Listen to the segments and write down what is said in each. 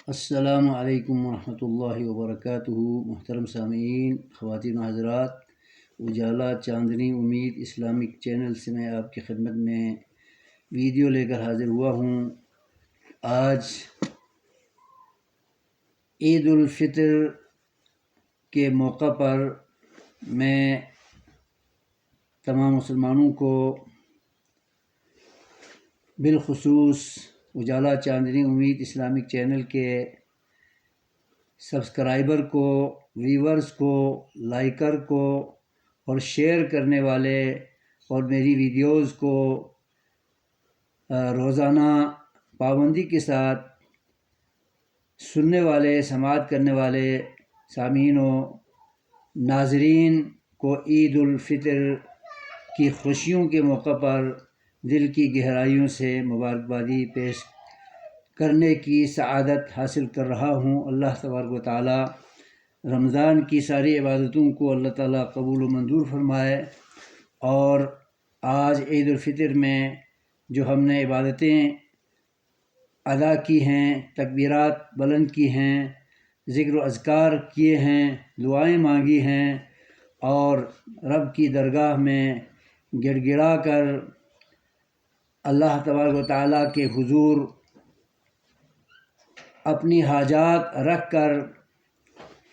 السلام علیکم ورحمۃ اللہ وبرکاتہ۔ محترم سامعین، خواتین و حضرات، اجالا چاندنی امید اسلامک چینل سے میں آپ کی خدمت میں ویڈیو لے کر حاضر ہوا ہوں۔ آج عید الفطر کے موقع پر میں تمام مسلمانوں کو بالخصوص اجالا چاندنی امید اسلامک چینل کے سبسکرائبر کو، ویورز کو، لائکر کو اور شیئر کرنے والے اور میری ویڈیوز کو روزانہ پابندی کے ساتھ سننے والے، سماعت کرنے والے سامعین و ناظرین کو عید الفطر کی خوشیوں کے موقع پر دل کی گہرائیوں سے مبارکبادی پیش کرنے کی سعادت حاصل کر رہا ہوں۔ اللہ تبارک و تعالی رمضان کی ساری عبادتوں کو اللہ تعالیٰ قبول و منظور فرمائے، اور آج عید الفطر میں جو ہم نے عبادتیں ادا کی ہیں، تکبیرات بلند کی ہیں، ذکر و اذکار کیے ہیں، دعائیں مانگی ہیں اور رب کی درگاہ میں گڑ گڑا کر اللہ تبارک و تعالیٰ کے حضور اپنی حاجات رکھ کر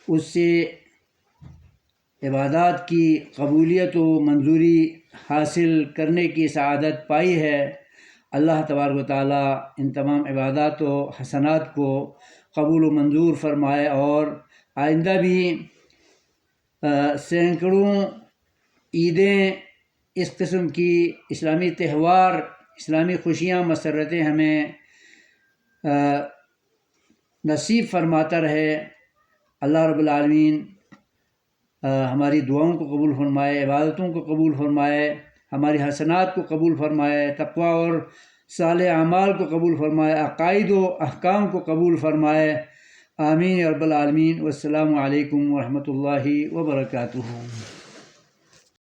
اس سے عبادات کی قبولیت و منظوری حاصل کرنے کی سعادت پائی ہے۔ اللہ تبارک و تعالیٰ ان تمام عبادات و حسنات کو قبول و منظور فرمائے، اور آئندہ بھی سینکڑوں عیدیں، اس قسم کی اسلامی تہوار، اسلامی خوشیاں، مسرتیں ہمیں نصیب فرماتا رہے۔ اللہ رب العالمین ہماری دعاؤں کو قبول فرمائے، عبادتوں کو قبول فرمائے، ہماری حسنات کو قبول فرمائے، تقوی اور صالح اعمال کو قبول فرمائے، عقائد و احکام کو قبول فرمائے۔ آمین یا رب العالمین۔ والسلام علیکم ورحمۃ اللہ وبرکاتہ۔